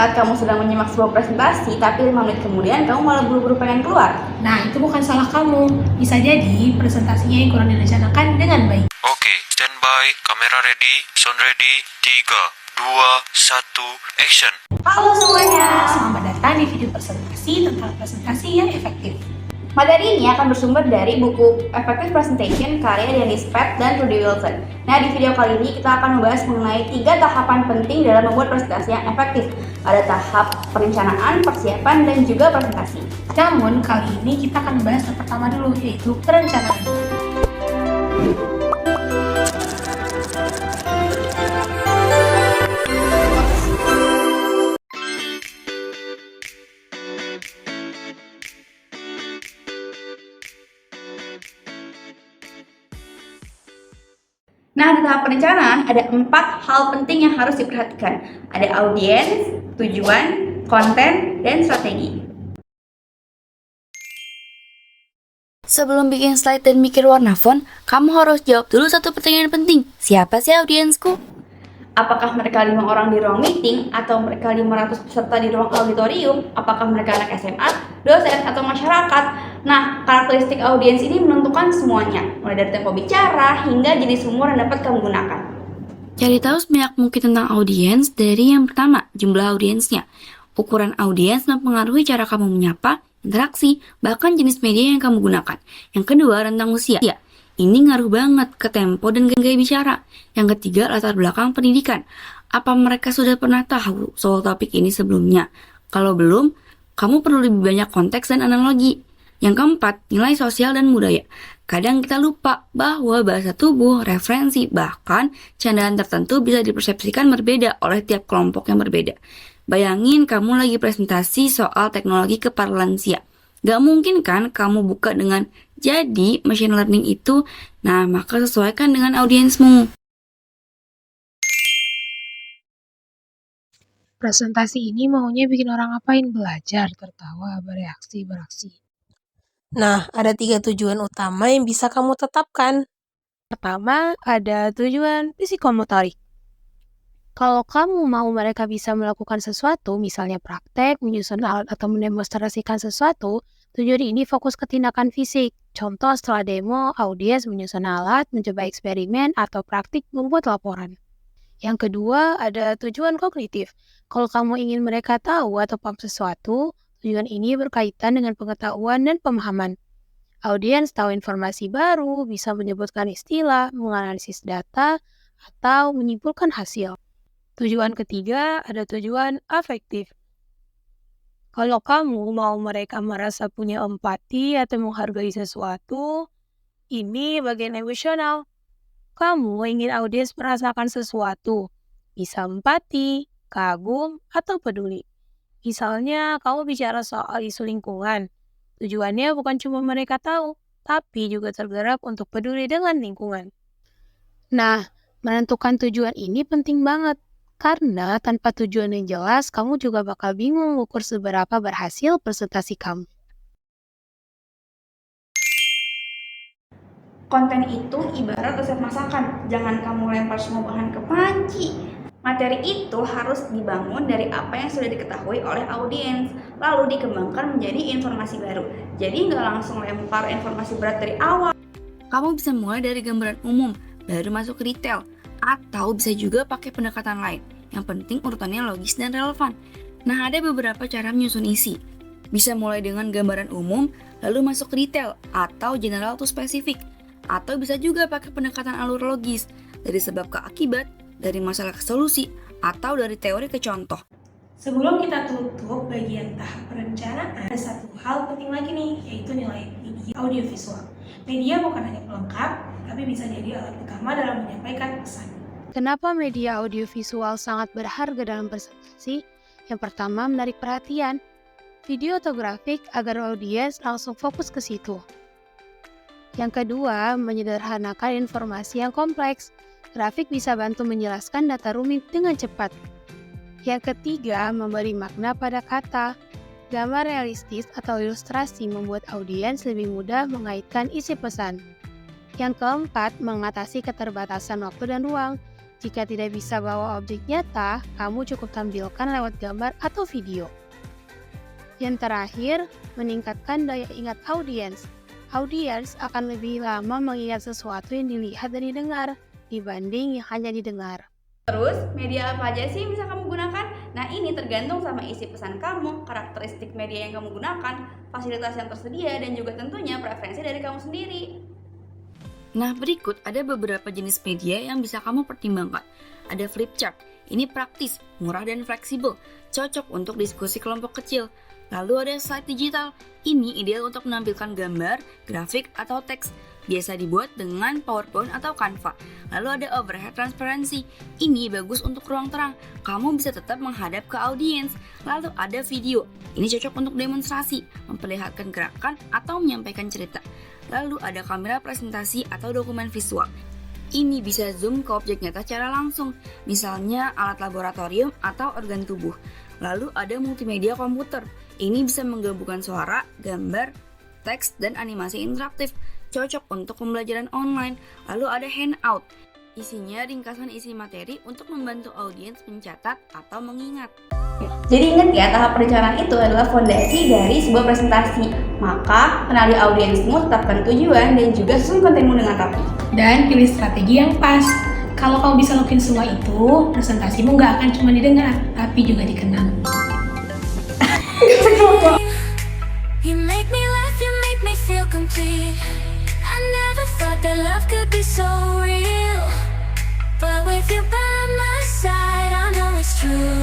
saat kamu sedang menyimak sebuah presentasi, tapi 5 menit kemudian kamu malah buru-buru pengen keluar? Nah, itu bukan salah kamu. Bisa jadi presentasinya yang kurang direncanakan dengan baik. Oke, standby, kamera ready, sound ready, 3, 2, 1, action. Halo semuanya! Selamat datang di video presentasi tentang presentasi yang efektif. Materi ini akan bersumber dari buku Effective Presentation karya Dennis Pett dan Rudy Wilson. Nah, di video kali ini kita akan membahas mengenai 3 tahapan penting dalam membuat presentasi yang efektif. Ada tahap perencanaan, persiapan, dan juga presentasi. Namun, kali ini kita akan membahas yang pertama dulu, yaitu perencanaan. Nah, di tahap perencanaan ada 4 hal penting yang harus diperhatikan. Ada audiens, tujuan, konten, dan strategi. Sebelum bikin slide dan mikir warna font, kamu harus jawab dulu satu pertanyaan penting. Siapa sih audiensku? Apakah mereka 5 orang di ruang meeting atau mereka 500 peserta di ruang auditorium? Apakah mereka anak SMA, dosen, atau masyarakat? Nah, karakteristik audiens ini menentukan semuanya, mulai dari tempo bicara hingga jenis humor yang dapat kamu gunakan. Cari tahu sebanyak mungkin tentang audiens dari yang pertama, jumlah audiensnya. Ukuran audiens mempengaruhi cara kamu menyapa, interaksi, bahkan jenis media yang kamu gunakan. Yang kedua, rentang usia. Ini ngaruh banget ke tempo dan gaya bicara. Yang ketiga, latar belakang pendidikan. Apa mereka sudah pernah tahu soal topik ini sebelumnya? Kalau belum, kamu perlu lebih banyak konteks dan analogi. Yang keempat, nilai sosial dan budaya. Kadang kita lupa bahwa bahasa tubuh, referensi, bahkan candaan tertentu bisa dipersepsikan berbeda oleh tiap kelompok yang berbeda. Bayangin kamu lagi presentasi soal teknologi kepada lansia. Gak mungkin kan kamu buka dengan jadi machine learning itu, nah maka sesuaikan dengan audiensmu. Presentasi ini maunya bikin orang ngapain? Belajar, tertawa, bereaksi, beraksi. Nah, ada 3 tujuan utama yang bisa kamu tetapkan. Pertama, ada tujuan psikomotorik. Kalau kamu mau mereka bisa melakukan sesuatu, misalnya praktek, menyusun alat atau mendemonstrasikan sesuatu, tujuan ini fokus ke tindakan fisik. Contoh setelah demo, audiens menyusun alat, mencoba eksperimen, atau praktik membuat laporan. Yang kedua, ada tujuan kognitif. Kalau kamu ingin mereka tahu atau paham sesuatu, tujuan ini berkaitan dengan pengetahuan dan pemahaman. Audiens tahu informasi baru, bisa menyebutkan istilah, menganalisis data, atau menyimpulkan hasil. Tujuan ketiga ada tujuan afektif. Kalau kamu mau mereka merasa punya empati atau menghargai sesuatu, ini bagian emosional. Kamu ingin audiens merasakan sesuatu, bisa empati, kagum, atau peduli. Misalnya, kamu bicara soal isu lingkungan. Tujuannya bukan cuma mereka tahu, tapi juga tergerak untuk peduli dengan lingkungan. Nah, menentukan tujuan ini penting banget. Karena tanpa tujuan yang jelas, kamu juga bakal bingung ukur seberapa berhasil presentasi kamu. Konten itu ibarat resep masakan, jangan kamu lempar semua bahan ke panci. Materi itu harus dibangun dari apa yang sudah diketahui oleh audiens, lalu dikembangkan menjadi informasi baru. Jadi nggak langsung lempar informasi berat dari awal. Kamu bisa mulai dari gambaran umum, baru masuk ke detail, atau bisa juga pakai pendekatan lain. Yang penting urutannya logis dan relevan. Nah, ada beberapa cara menyusun isi. Bisa mulai dengan gambaran umum, lalu masuk ke detail, atau general to spesifik. Atau bisa juga pakai pendekatan alur logis, dari sebab ke akibat, dari masalah ke solusi, atau dari teori ke contoh. Sebelum kita tutup bagian tahap perencanaan, ada satu hal penting lagi nih, yaitu nilai media audiovisual. Media bukan hanya pelengkap, tapi bisa jadi alat utama dalam menyampaikan pesan. Kenapa media audiovisual sangat berharga dalam presentasi? Yang pertama, menarik perhatian. Video atau grafik agar audiens langsung fokus ke situ. Yang kedua, menyederhanakan informasi yang kompleks. Grafik bisa bantu menjelaskan data rumit dengan cepat. Yang ketiga, memberi makna pada kata. Gambar realistis atau ilustrasi membuat audiens lebih mudah mengaitkan isi pesan. Yang keempat, mengatasi keterbatasan waktu dan ruang. Jika tidak bisa bawa objek nyata, kamu cukup tampilkan lewat gambar atau video. Yang terakhir, meningkatkan daya ingat audiens. Audiens akan lebih lama mengingat sesuatu yang dilihat dan didengar dibanding yang hanya didengar. Terus, media apa aja sih yang bisa kamu gunakan? Nah, ini tergantung sama isi pesan kamu, karakteristik media yang kamu gunakan, fasilitas yang tersedia, dan juga tentunya preferensi dari kamu sendiri. Nah, berikut ada beberapa jenis media yang bisa kamu pertimbangkan. Ada flip chart, ini praktis, murah dan fleksibel, cocok untuk diskusi kelompok kecil. Lalu ada slide digital, ini ideal untuk menampilkan gambar, grafik, atau teks. Biasa dibuat dengan PowerPoint atau Canva. Lalu ada overhead transparency. Ini bagus untuk ruang terang. Kamu bisa tetap menghadap ke audiens. Lalu ada video. Ini cocok untuk demonstrasi, memperlihatkan gerakan atau menyampaikan cerita. Lalu ada kamera presentasi atau dokumen visual. Ini bisa zoom ke objek nyata secara langsung, misalnya alat laboratorium atau organ tubuh. Lalu ada multimedia komputer. Ini bisa menggabungkan suara, gambar, teks, dan animasi interaktif. Cocok untuk pembelajaran online. Lalu ada handout. Isinya ringkasan isi materi untuk membantu audiens mencatat atau mengingat. Jadi ingat ya, tahap perencanaan itu adalah fondasi dari sebuah presentasi. Maka, kenali audiensmu, tetapkan tujuan, dan juga susun kontenmu dengan rapi. Dan pilih strategi yang pas. Kalau kamu bisa lakuin semua itu, presentasimu nggak akan cuma didengar, tapi juga dikenang. You make me laugh, you make me feel complete. I never thought that love could be so real. But with you by my side, I know it's true.